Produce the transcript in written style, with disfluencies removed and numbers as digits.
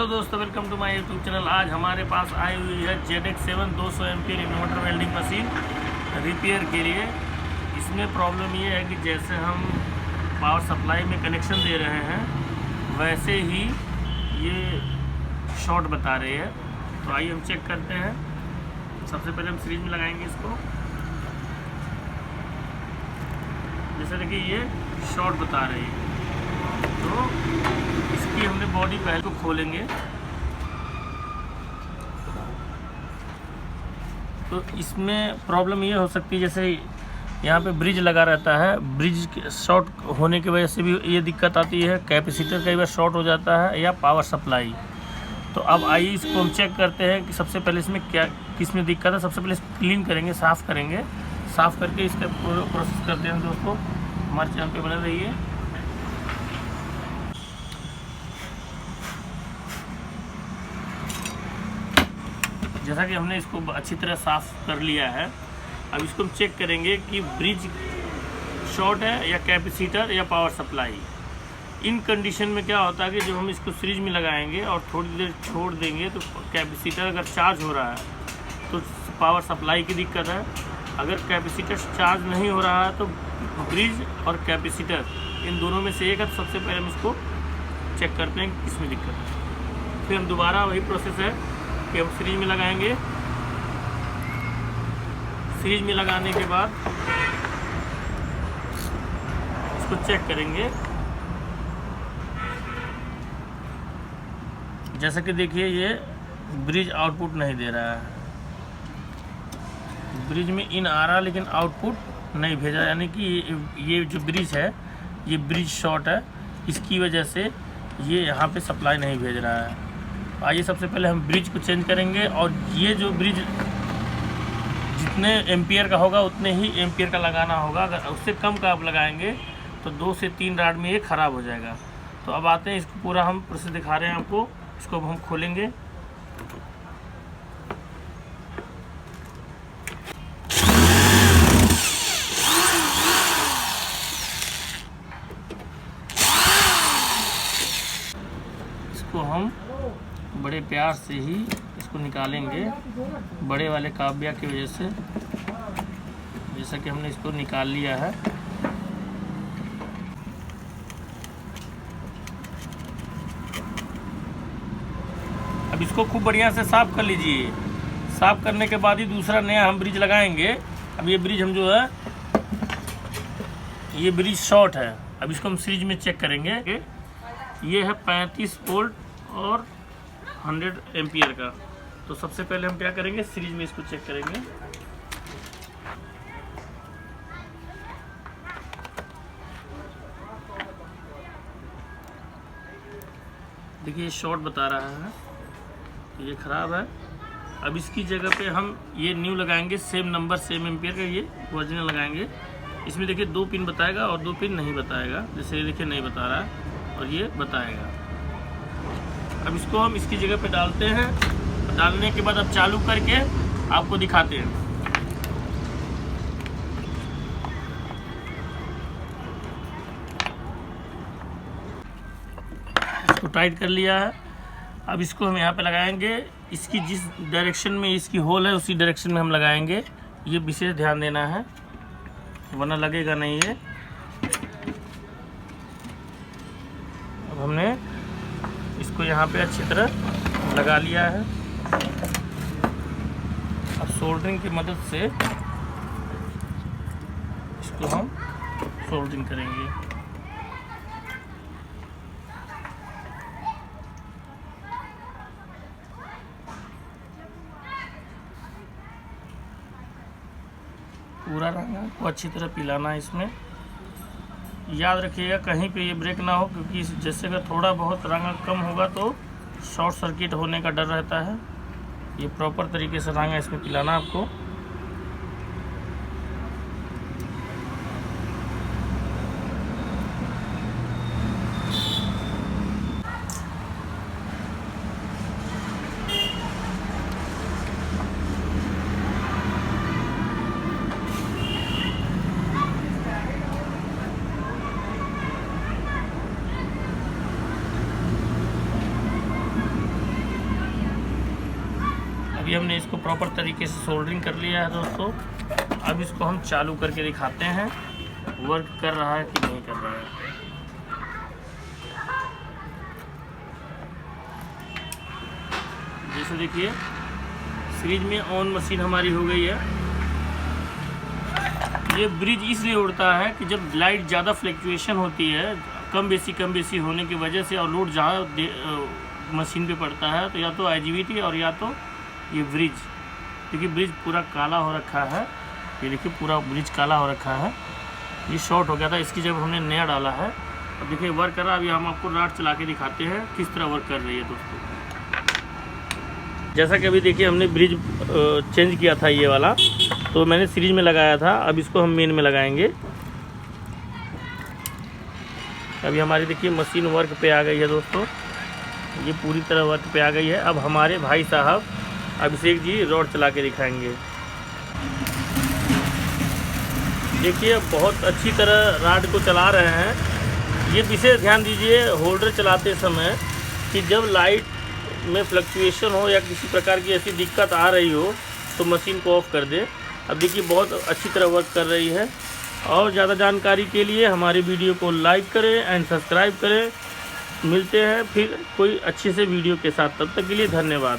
तो दोस्तों welcome to my YouTube channel. आज हमारे पास आई हुई है ZX7 200 ampere inverter welding machine repair के लिए। इसमें प्रॉब्लम ये है कि जैसे हम पावर सप्लाई में कनेक्शन दे रहे हैं वैसे ही ये शॉर्ट बता रही है। तो आइए हम चेक करते हैं। सबसे पहले हम सीरीज में लगाएंगे इसको। जैसे देखिए ये शॉर्ट बता रही है, तो इसकी हमने बॉडी पहले को खोलेंगे। तो इसमें प्रॉब्लम ये हो सकती है, जैसे यहाँ पे ब्रिज लगा रहता है, ब्रिज शॉर्ट होने की वजह से भी ये दिक्कत आती है। कैपेसिटर कई बार शॉर्ट हो जाता है या पावर सप्लाई। तो अब आइए इसको हम चेक करते हैं कि सबसे पहले इसमें क्या किस में दिक्कत है। सबसे पहले इसको क्लीन करेंगे, साफ़ करेंगे। साफ़ करके इसका प्रोसेस करते हैं दोस्तों। हमारे चैनल पे बने रहिए। जैसा कि हमने इसको अच्छी तरह साफ़ कर लिया है, अब इसको हम चेक करेंगे कि ब्रिज शॉर्ट है या कैपेसिटर या पावर सप्लाई। इन कंडीशन में क्या होता है कि जब हम इसको सीरीज में लगाएंगे और थोड़ी देर छोड़ देंगे तो कैपेसिटर अगर चार्ज हो रहा है तो पावर सप्लाई की दिक्कत है। अगर कैपेसिटर चार्ज नहीं हो रहा है तो ब्रिज और कैपेसिटर इन दोनों में से एक है। तो सबसे पहले हम इसको चेक करते हैं किस में दिक्कत है। फिर हम दोबारा वही प्रोसेस है कि हम सीरीज में लगाएंगे। सीरीज में लगाने के बाद इसको चेक करेंगे। जैसा कि देखिए ये ब्रिज आउटपुट नहीं दे रहा है। ब्रिज में इन आ रहा है लेकिन आउटपुट नहीं भेजा, यानी कि ये जो ब्रिज है ये ब्रिज शॉर्ट है। इसकी वजह से ये यहाँ पे सप्लाई नहीं भेज रहा है। आइए सबसे पहले हम ब्रिज को चेंज करेंगे और ये जो ब्रिज जितने एम्पियर का होगा उतने ही एम्पियर का लगाना होगा। अगर उससे कम का आप लगाएंगे तो 2 से 3 राड में ये ख़राब हो जाएगा। तो अब आते हैं, इसको पूरा हम प्रोसेस दिखा रहे हैं आपको। इसको अब हम खोलेंगे। इसको हम बड़े प्यार से ही इसको निकालेंगे, बड़े वाले काबिया की वजह से। जैसा कि हमने इसको निकाल लिया है। अब इसको खूब बढ़िया से साफ़ कर लीजिए। साफ़ करने के बाद ही दूसरा नया हम ब्रिज लगाएंगे। अब ये ब्रिज हम जो है ये ब्रिज शॉर्ट है। अब इसको हम सीरीज में चेक करेंगे। ये है 35 वोल्ट और 100 एम्पियर का। तो सबसे पहले हम क्या करेंगे, सीरीज में इसको चेक करेंगे। देखिए ये शॉर्ट बता रहा है, तो ये ख़राब है। अब इसकी जगह पे हम ये न्यू लगाएंगे, सेम नंबर सेम एम्पियर का ये ओरिजिनल लगाएंगे। इसमें देखिए 2 पिन बताएगा और 2 पिन नहीं बताएगा। जैसे ये देखिए नहीं बता रहा है और ये बताएगा। अब इसको हम इसकी जगह पे डालते हैं। डालने के बाद अब चालू करके आपको दिखाते हैं। इसको टाइट कर लिया है। अब इसको हम यहाँ पे लगाएंगे। इसकी जिस डायरेक्शन में इसकी होल है उसी डायरेक्शन में हम लगाएंगे। ये विशेष ध्यान देना है वरना लगेगा नहीं ये। अब हमने इसको यहाँ पे अच्छी तरह लगा लिया है। अब सोल्डरिंग की मदद से इसको हम सोल्डरिंग करेंगे। पूरा रंग को अच्छी तरह पिलाना है इसमें। याद रखिएगा कहीं पे ये ब्रेक ना हो, क्योंकि जैसे अगर थोड़ा बहुत रंग कम होगा तो शॉर्ट सर्किट होने का डर रहता है। ये प्रॉपर तरीके से रंग इसमें पिलाना आपको। अभी हमने इसको प्रॉपर तरीके से सोल्डरिंग कर लिया है दोस्तों। अब इसको हम चालू करके दिखाते हैं वर्क कर रहा है कि नहीं कर रहा है। जैसे देखिए सीरीज में ऑन मशीन हमारी हो गई है। ये ब्रिज इसलिए उड़ता है कि जब लाइट ज़्यादा फ्लक्चुएशन होती है, कम बेसी होने की वजह से, और लोड ज़्यादा मशीन पे पड़ता है, तो या तो IGBT और या तो ये ब्रिज, क्योंकि ब्रिज पूरा काला हो रखा है। ये देखिए पूरा ब्रिज काला हो रखा है, ये शॉर्ट हो गया था। इसकी जब हमने नया डाला है, अब देखिए वर्क कर रहा है। अभी हम आपको राड चला के दिखाते हैं किस तरह वर्क कर रही है दोस्तों। जैसा कि अभी देखिए हमने ब्रिज चेंज किया था ये वाला, तो मैंने सीरीज में लगाया था। अब इसको हम मेन में लगाएंगे। अभी हमारी देखिए मशीन वर्क पे आ गई है दोस्तों, ये पूरी तरह वर्क पे आ गई है। अब हमारे भाई साहब अभिषेक जी रॉड चला के दिखाएंगे। देखिए बहुत अच्छी तरह राड को चला रहे हैं। ये विशेष ध्यान दीजिए होल्डर चलाते समय कि जब लाइट में फ्लक्चुएशन हो या किसी प्रकार की ऐसी दिक्कत आ रही हो तो मशीन को ऑफ कर दे। अब देखिए बहुत अच्छी तरह वर्क कर रही है। और ज़्यादा जानकारी के लिए हमारे वीडियो को लाइक करें एंड सब्सक्राइब करें। मिलते हैं फिर कोई अच्छे से वीडियो के साथ, तब तक के लिए धन्यवाद।